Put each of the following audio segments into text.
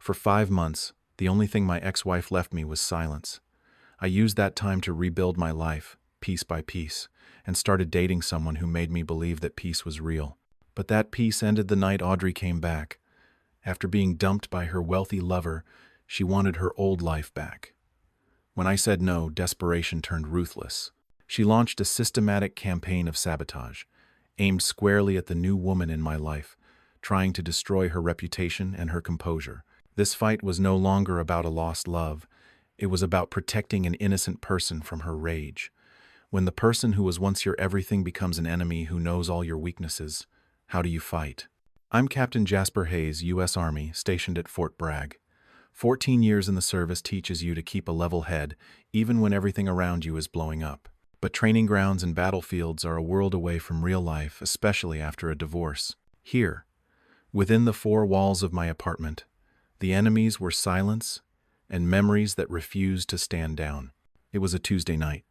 For 5 months, the only thing my ex-wife left me was silence. I used that time to rebuild my life, piece by piece, and started dating someone who made me believe that peace was real. But that peace ended the night Audrey came back. After being dumped by her wealthy lover, she wanted her old life back. When I said no, desperation turned ruthless. She launched a systematic campaign of sabotage, aimed squarely at the new woman in my life, trying to destroy her reputation and her composure. This fight was no longer about a lost love. It was about protecting an innocent person from her rage. When the person who was once your everything becomes an enemy who knows all your weaknesses, how do you fight? I'm Captain Jasper Hayes, U.S. Army, stationed at Fort Bragg. 14 years in the service teaches you to keep a level head, even when everything around you is blowing up. But training grounds and battlefields are a world away from real life, especially after a divorce. Here, within the four walls of my apartment, the enemies were silence and memories that refused to stand down. It was a Tuesday night.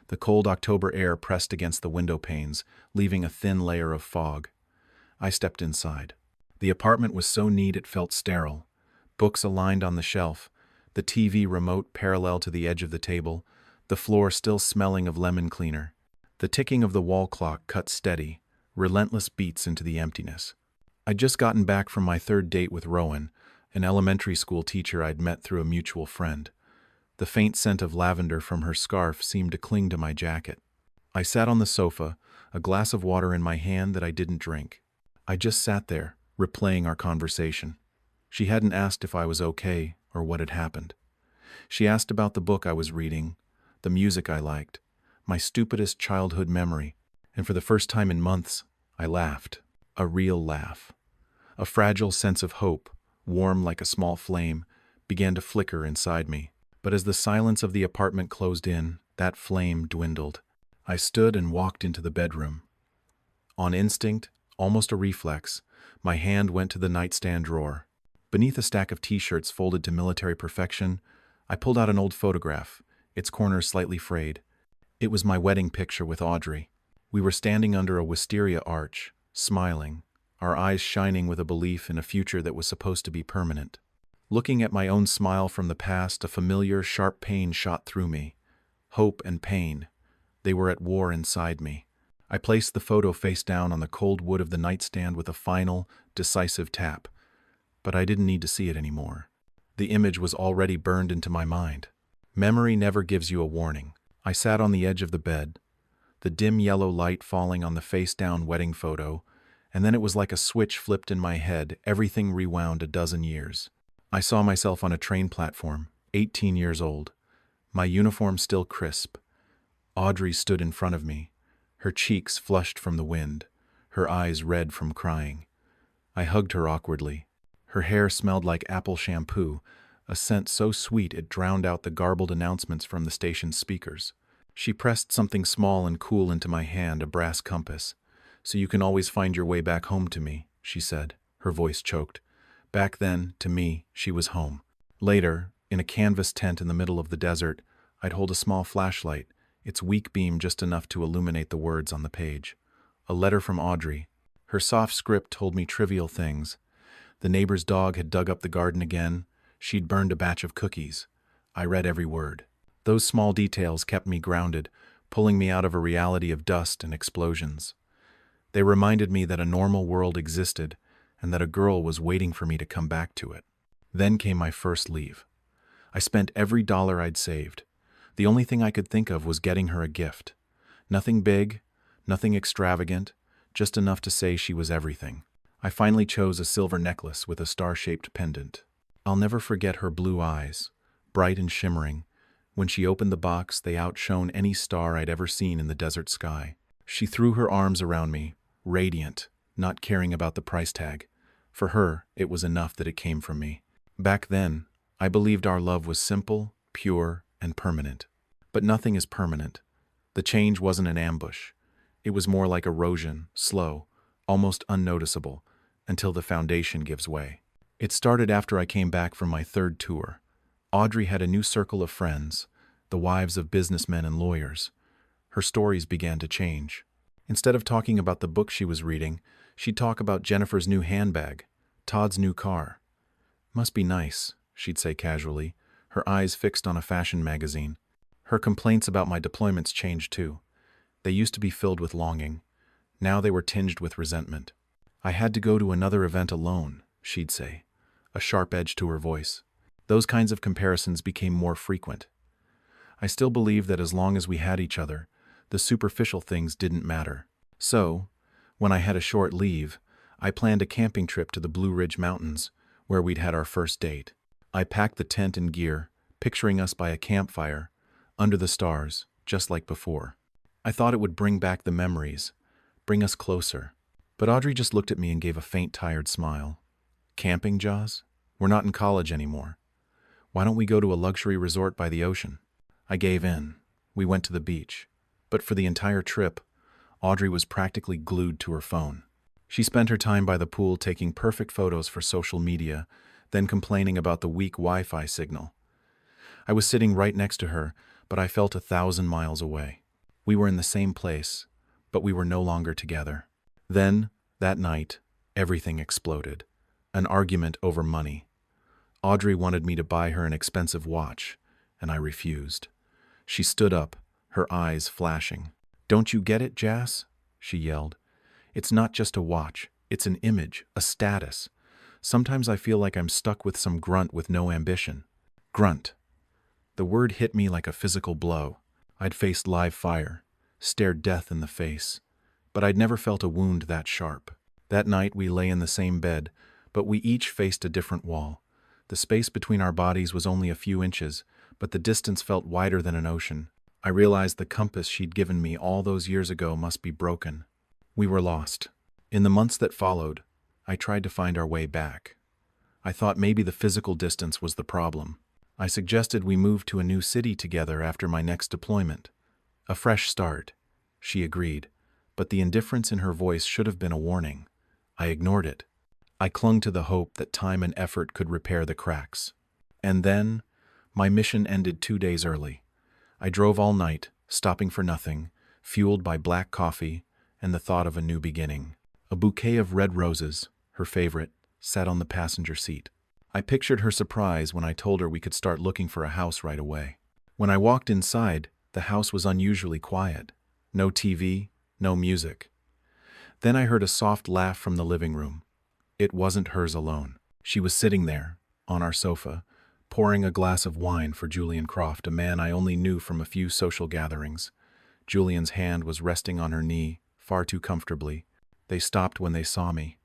The cold October air pressed against the window panes, leaving a thin layer of fog. I stepped inside. The apartment was so neat it felt sterile. Books aligned on the shelf, the TV remote parallel to the edge of the table, the floor still smelling of lemon cleaner. The ticking of the wall clock cut steady, relentless beats into the emptiness. I'd just gotten back from my third date with Rowan, an elementary school teacher I'd met through a mutual friend. The faint scent of lavender from her scarf seemed to cling to my jacket. I sat on the sofa, a glass of water in my hand that I didn't drink. I just sat there, replaying our conversation. She hadn't asked if I was okay or what had happened. She asked about the book I was reading, the music I liked, my stupidest childhood memory, and for the first time in months, I laughed. A real laugh. A fragile sense of hope, warm like a small flame, began to flicker inside me. But as the silence of the apartment closed in, that flame dwindled. I stood and walked into the bedroom. On instinct, almost a reflex, my hand went to the nightstand drawer. Beneath a stack of t-shirts folded to military perfection, I pulled out an old photograph, its corners slightly frayed. It was my wedding picture with Audrey. We were standing under a wisteria arch, smiling, our eyes shining with a belief in a future that was supposed to be permanent. Looking at my own smile from the past, a familiar, sharp pain shot through me. Hope and pain. They were at war inside me. I placed the photo face down on the cold wood of the nightstand with a final, decisive tap. But I didn't need to see it anymore. The image was already burned into my mind. Memory never gives you a warning. I sat on the edge of the bed, the dim yellow light falling on the face-down wedding photo, and then it was like a switch flipped in my head, everything rewound a dozen years. I saw myself on a train platform, 18 years old, my uniform still crisp. Audrey stood in front of me, her cheeks flushed from the wind, her eyes red from crying. I hugged her awkwardly. Her hair smelled like apple shampoo, a scent so sweet it drowned out the garbled announcements from the station's speakers. She pressed something small and cool into my hand, a brass compass. "So you can always find your way back home to me," she said, her voice choked. Back then, to me, she was home. Later, in a canvas tent in the middle of the desert, I'd hold a small flashlight, its weak beam just enough to illuminate the words on the page. A letter from Audrey. Her soft script told me trivial things. The neighbor's dog had dug up the garden again. She'd burned a batch of cookies. I read every word. Those small details kept me grounded, pulling me out of a reality of dust and explosions. They reminded me that a normal world existed, and that a girl was waiting for me to come back to it. Then came my first leave. I spent every dollar I'd saved. The only thing I could think of was getting her a gift. Nothing big, nothing extravagant, just enough to say she was everything. I finally chose a silver necklace with a star-shaped pendant. I'll never forget her blue eyes, bright and shimmering. When she opened the box, they outshone any star I'd ever seen in the desert sky. She threw her arms around me, radiant, not caring about the price tag. For her, it was enough that it came from me. Back then, I believed our love was simple, pure, and permanent. But nothing is permanent. The change wasn't an ambush. It was more like erosion, slow, almost unnoticeable, until the foundation gives way. It started after I came back from my third tour. Audrey had a new circle of friends, the wives of businessmen and lawyers. Her stories began to change. Instead of talking about the book she was reading, she'd talk about Jennifer's new handbag, Todd's new car. "Must be nice," she'd say casually, her eyes fixed on a fashion magazine. Her complaints about my deployments changed too. They used to be filled with longing. Now they were tinged with resentment. "I had to go to another event alone," she'd say, a sharp edge to her voice. Those kinds of comparisons became more frequent. I still believed that as long as we had each other, the superficial things didn't matter. So, when I had a short leave, I planned a camping trip to the Blue Ridge Mountains, where we'd had our first date. I packed the tent and gear, picturing us by a campfire, under the stars, just like before. I thought it would bring back the memories, bring us closer. But Audrey just looked at me and gave a faint, tired smile. "Camping, Jaws? We're not in college anymore. Why don't we go to a luxury resort by the ocean?" I gave in. We went to the beach. But for the entire trip, Audrey was practically glued to her phone. She spent her time by the pool taking perfect photos for social media, then complaining about the weak Wi-Fi signal. I was sitting right next to her, but I felt 1,000 miles away. We were in the same place, but we were no longer together. Then, that night, everything exploded. An argument over money. Audrey wanted me to buy her an expensive watch, and I refused. She stood up, her eyes flashing. "Don't you get it, Jas?" she yelled. "It's not just a watch. It's an image, a status. Sometimes I feel like I'm stuck with some grunt with no ambition." Grunt. The word hit me like a physical blow. I'd faced live fire, stared death in the face, but I'd never felt a wound that sharp. That night we lay in the same bed, but we each faced a different wall. The space between our bodies was only a few inches, but the distance felt wider than an ocean. I realized the compass she'd given me all those years ago must be broken. We were lost. In the months that followed, I tried to find our way back. I thought maybe the physical distance was the problem. I suggested we move to a new city together after my next deployment. A fresh start. She agreed, but the indifference in her voice should have been a warning. I ignored it. I clung to the hope that time and effort could repair the cracks. And then, my mission ended 2 days early. I drove all night, stopping for nothing, fueled by black coffee and the thought of a new beginning. A bouquet of red roses, her favorite, sat on the passenger seat. I pictured her surprise when I told her we could start looking for a house right away. When I walked inside, the house was unusually quiet. No TV, no music. Then I heard a soft laugh from the living room. It wasn't hers alone. She was sitting there, on our sofa, pouring a glass of wine for Julian Croft, a man I only knew from a few social gatherings. Julian's hand was resting on her knee, far too comfortably. They stopped when they saw me.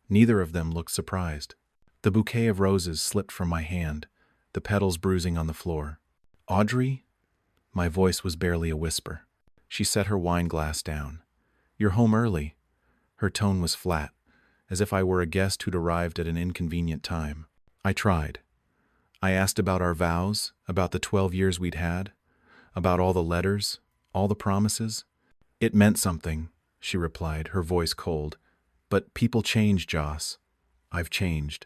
Neither of them looked surprised. The bouquet of roses slipped from my hand, the petals bruising on the floor. "Audrey?" My voice was barely a whisper. She set her wine glass down. "You're home early." Her tone was flat, as if I were a guest who'd arrived at an inconvenient time. I tried. I asked about our vows, about the 12 years we'd had, about all the letters, all the promises. "It meant something," she replied, her voice cold. "But people change, Joss." "I've changed."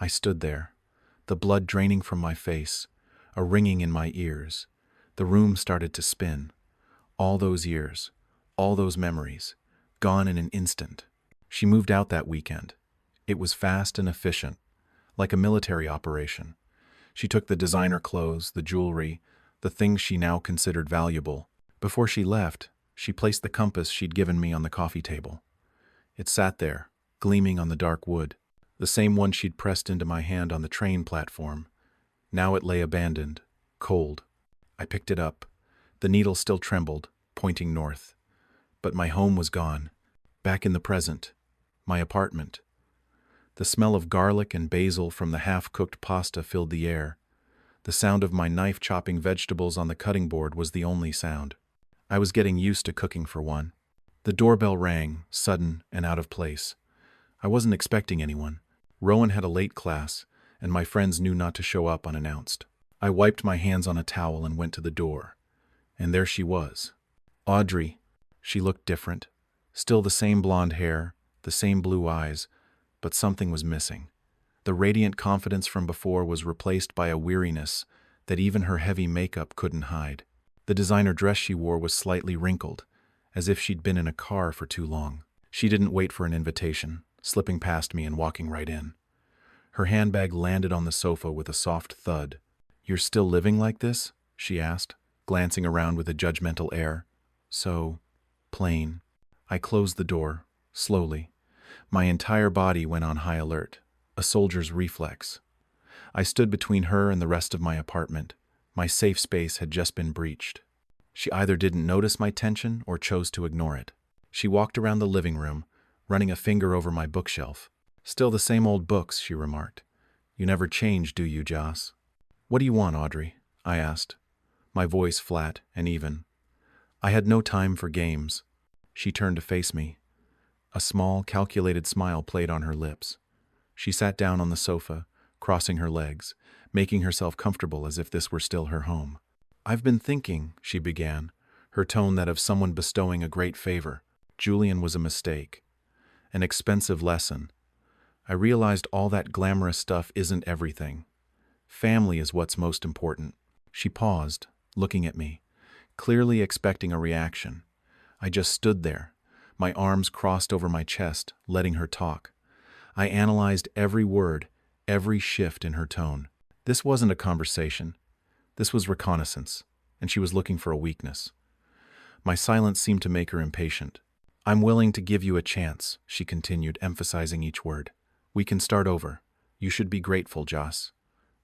I stood there, the blood draining from my face, a ringing in my ears. The room started to spin. All those years, all those memories, gone in an instant. She moved out that weekend. It was fast and efficient, like a military operation. She took the designer clothes, the jewelry, the things she now considered valuable. Before she left, she placed the compass she'd given me on the coffee table. It sat there, gleaming on the dark wood, the same one she'd pressed into my hand on the train platform. Now it lay abandoned, cold. I picked it up. The needle still trembled, pointing north. But my home was gone, back in the present, my apartment. The smell of garlic and basil from the half-cooked pasta filled the air. The sound of my knife chopping vegetables on the cutting board was the only sound. I was getting used to cooking for one. The doorbell rang, sudden and out of place. I wasn't expecting anyone. Rowan had a late class, and my friends knew not to show up unannounced. I wiped my hands on a towel and went to the door. And there she was. Audrey. She looked different. Still the same blonde hair, the same blue eyes, but something was missing. The radiant confidence from before was replaced by a weariness that even her heavy makeup couldn't hide. The designer dress she wore was slightly wrinkled, as if she'd been in a car for too long. She didn't wait for an invitation, slipping past me and walking right in. Her handbag landed on the sofa with a soft thud. "You're still living like this?" she asked, glancing around with a judgmental air. "So plain." I closed the door, slowly. My entire body went on high alert, a soldier's reflex. I stood between her and the rest of my apartment. My safe space had just been breached. She either didn't notice my tension or chose to ignore it. She walked around the living room, running a finger over my bookshelf. "Still the same old books," she remarked. "You never change, do you, Joss?" "What do you want, Audrey?" I asked, my voice flat and even. I had no time for games. She turned to face me. A small, calculated smile played on her lips. She sat down on the sofa, crossing her legs, making herself comfortable as if this were still her home. "I've been thinking," she began, her tone that of someone bestowing a great favor. "Julian was a mistake. An expensive lesson. I realized all that glamorous stuff isn't everything. Family is what's most important." She paused, looking at me, clearly expecting a reaction. I just stood there, my arms crossed over my chest, letting her talk. I analyzed every word, every shift in her tone. This wasn't a conversation. This was reconnaissance, and she was looking for a weakness. My silence seemed to make her impatient. "I'm willing to give you a chance," she continued, emphasizing each word. "We can start over. You should be grateful, Joss.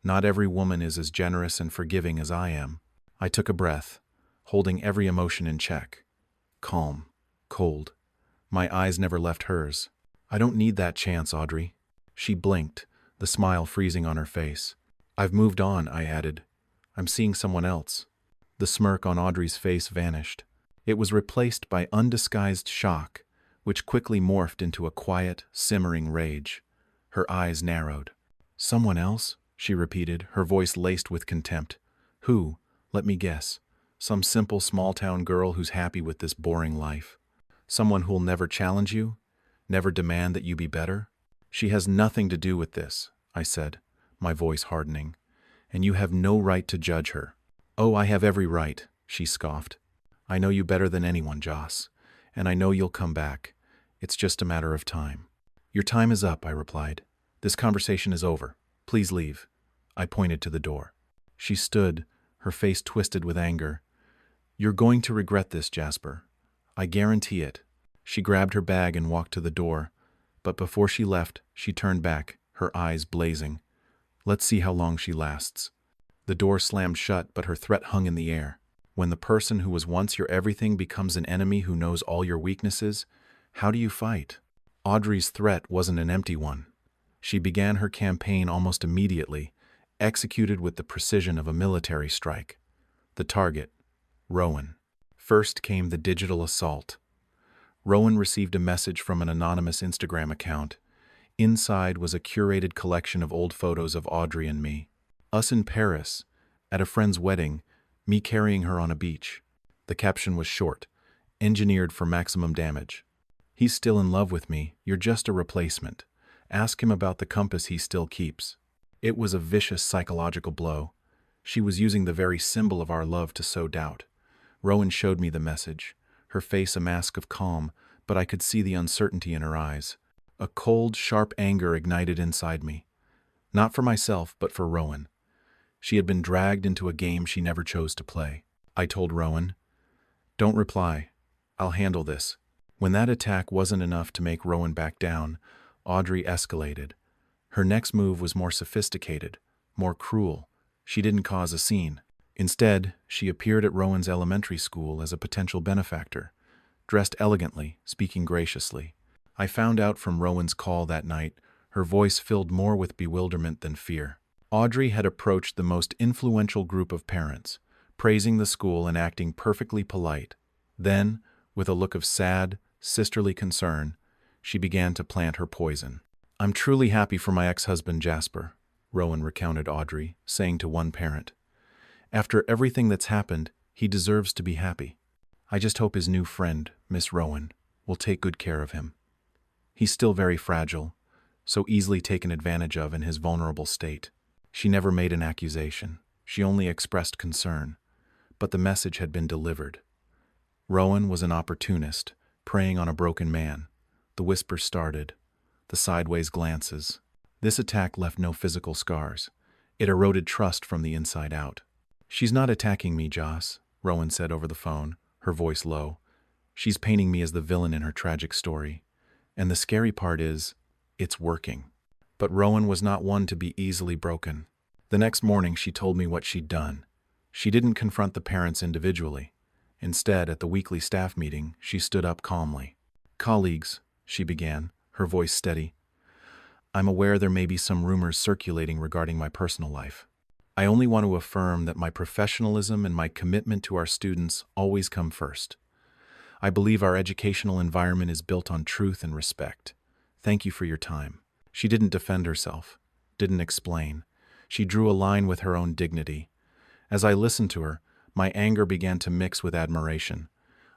Not every woman is as generous and forgiving as I am." I took a breath, holding every emotion in check. Calm, cold. My eyes never left hers. "I don't need that chance, Audrey." She blinked, the smile freezing on her face. "I've moved on," I added. "I'm seeing someone else." The smirk on Audrey's face vanished. It was replaced by undisguised shock, which quickly morphed into a quiet, simmering rage. Her eyes narrowed. "Someone else?" she repeated, her voice laced with contempt. "Who? Let me guess. Some simple small-town girl who's happy with this boring life. Someone who'll never challenge you? Never demand that you be better?" "She has nothing to do with this," I said, my voice hardening. "And you have no right to judge her." "Oh, I have every right," she scoffed. "I know you better than anyone, Joss, and I know you'll come back. It's just a matter of time." "Your time is up," I replied. "This conversation is over. Please leave." I pointed to the door. She stood, her face twisted with anger. "You're going to regret this, Jasper. I guarantee it." She grabbed her bag and walked to the door, but before she left, she turned back, her eyes blazing. "Let's see how long she lasts." The door slammed shut, but her threat hung in the air. When the person who was once your everything becomes an enemy who knows all your weaknesses, how do you fight? Audrey's threat wasn't an empty one. She began her campaign almost immediately, executed with the precision of a military strike. The target, Rowan. First came the digital assault. Rowan received a message from an anonymous Instagram account. Inside was a curated collection of old photos of Audrey and me. Us in Paris, at a friend's wedding, me carrying her on a beach. The caption was short, engineered for maximum damage. "He's still in love with me, you're just a replacement. Ask him about the compass he still keeps." It was a vicious psychological blow. She was using the very symbol of our love to sow doubt. Rowan showed me the message, her face a mask of calm, but I could see the uncertainty in her eyes. A cold, sharp anger ignited inside me. Not for myself, but for Rowan. She had been dragged into a game she never chose to play. I told Rowan, "Don't reply. I'll handle this." When that attack wasn't enough to make Rowan back down, Audrey escalated. Her next move was more sophisticated, more cruel. She didn't cause a scene. Instead, she appeared at Rowan's elementary school as a potential benefactor, dressed elegantly, speaking graciously. I found out from Rowan's call that night, her voice filled more with bewilderment than fear. Audrey had approached the most influential group of parents, praising the school and acting perfectly polite. Then, with a look of sad, sisterly concern, she began to plant her poison. "I'm truly happy for my ex-husband Jasper," Rowan recounted Audrey, saying to one parent. "After everything that's happened, he deserves to be happy. I just hope his new friend, Miss Rowan, will take good care of him. He's still very fragile, so easily taken advantage of in his vulnerable state." She never made an accusation. She only expressed concern. But the message had been delivered. Rowan was an opportunist, preying on a broken man. The whispers started, the sideways glances. This attack left no physical scars. It eroded trust from the inside out. "She's not attacking me, Joss," Rowan said over the phone, her voice low. "She's painting me as the villain in her tragic story. And the scary part is, it's working." But Rowan was not one to be easily broken. The next morning she told me what she'd done. She didn't confront the parents individually. Instead, at the weekly staff meeting, she stood up calmly. "Colleagues," she began, her voice steady, "I'm aware there may be some rumors circulating regarding my personal life. I only want to affirm that my professionalism and my commitment to our students always come first. I believe our educational environment is built on truth and respect. Thank you for your time." She didn't defend herself, didn't explain. She drew a line with her own dignity. As I listened to her, my anger began to mix with admiration.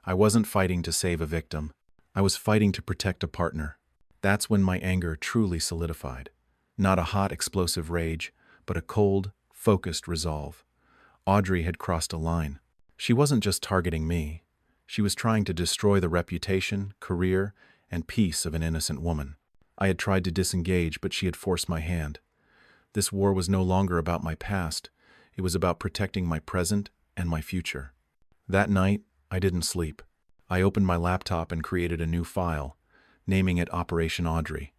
I wasn't fighting to save a victim. I was fighting to protect a partner. That's when my anger truly solidified. Not a hot, explosive rage, but a cold, focused resolve. Audrey had crossed a line. She wasn't just targeting me. She was trying to destroy the reputation, career, and peace of an innocent woman. I had tried to disengage, but she had forced my hand. This war was no longer about my past. It was about protecting my present and my future. That night, I didn't sleep. I opened my laptop and created a new file, naming it Operation Audrey.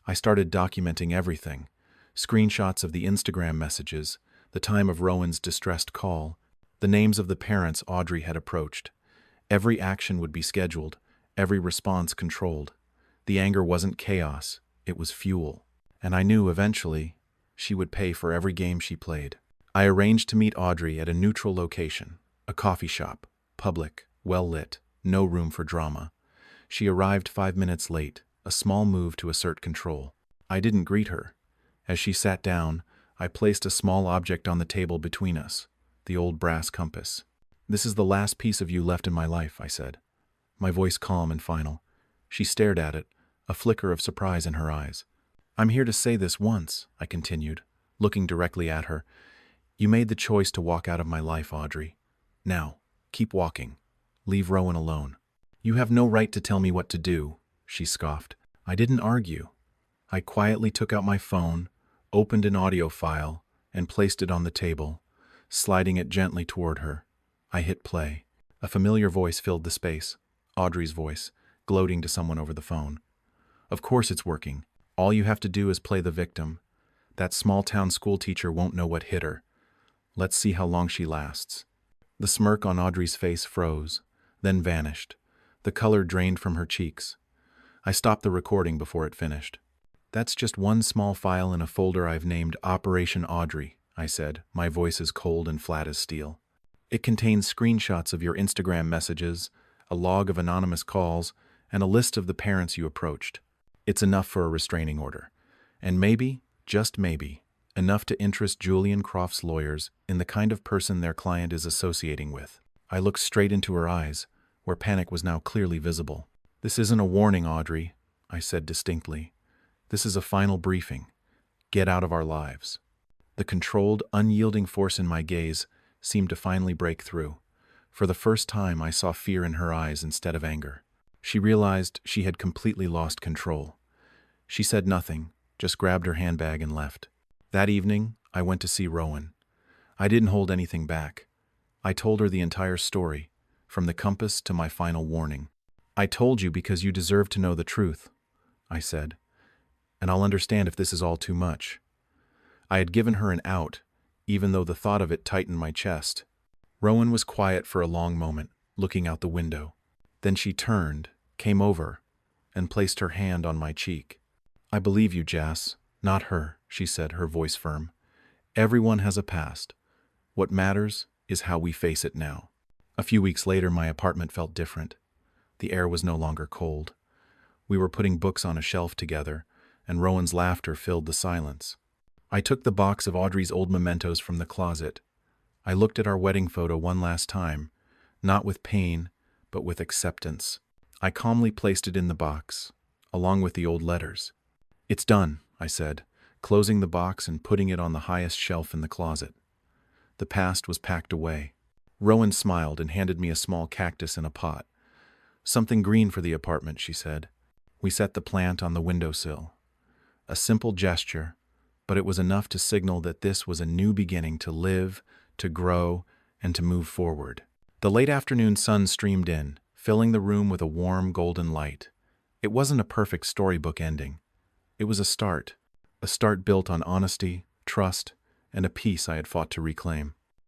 I started documenting everything: screenshots of the Instagram messages, the time of Rowan's distressed call, the names of the parents Audrey had approached. Every action would be scheduled, every response controlled. The anger wasn't chaos, it was fuel. And I knew eventually she would pay for every game she played. I arranged to meet Audrey at a neutral location, a coffee shop, public, well-lit, no room for drama. She arrived 5 minutes late, a small move to assert control. I didn't greet her. As she sat down, I placed a small object on the table between us, the old brass compass. "This is the last piece of you left in my life," I said, my voice calm and final. She stared at it, a flicker of surprise in her eyes. "I'm here to say this once," I continued, looking directly at her. "You made the choice to walk out of my life, Audrey. Now, keep walking. Leave Rowan alone." "You have no right to tell me what to do," she scoffed. I didn't argue. I quietly took out my phone, opened an audio file, and placed it on the table, sliding it gently toward her. I hit play. A familiar voice filled the space, Audrey's voice, gloating to someone over the phone. "Of course it's working. All you have to do is play the victim. That small-town schoolteacher won't know what hit her. Let's see how long she lasts." The smirk on Audrey's face froze, then vanished. The color drained from her cheeks. I stopped the recording before it finished. "That's just one small file in a folder I've named Operation Audrey," I said, my voice as cold and flat as steel. "It contains screenshots of your Instagram messages, a log of anonymous calls, and a list of the parents you approached. It's enough for a restraining order. And maybe, just maybe, enough to interest Julian Croft's lawyers in the kind of person their client is associating with." I looked straight into her eyes, where panic was now clearly visible. "This isn't a warning, Audrey," I said distinctly. "This is a final briefing. Get out of our lives." The controlled, unyielding force in my gaze seemed to finally break through. For the first time, I saw fear in her eyes instead of anger. She realized she had completely lost control. She said nothing, just grabbed her handbag and left. That evening, I went to see Rowan. I didn't hold anything back. I told her the entire story, from the compass to my final warning. "I told you because you deserve to know the truth," I said, "and I'll understand if this is all too much." I had given her an out, even though the thought of it tightened my chest. Rowan was quiet for a long moment, looking out the window. Then she turned, came over, and placed her hand on my cheek. "I believe you, Jas, not her," she said, her voice firm. "Everyone has a past. What matters is how we face it now." A few weeks later, my apartment felt different. The air was no longer cold. We were putting books on a shelf together, and Rowan's laughter filled the silence. I took the box of Audrey's old mementos from the closet. I looked at our wedding photo one last time, not with pain, but with acceptance. I calmly placed it in the box, along with the old letters. "It's done," I said, closing the box and putting it on the highest shelf in the closet. The past was packed away. Rowan smiled and handed me a small cactus in a pot. "Something green for the apartment," she said. We set the plant on the windowsill. A simple gesture, but it was enough to signal that this was a new beginning to live, to grow, and to move forward. The late afternoon sun streamed in, filling the room with a warm golden light. It wasn't a perfect storybook ending. It was a start built on honesty, trust, and a peace I had fought to reclaim.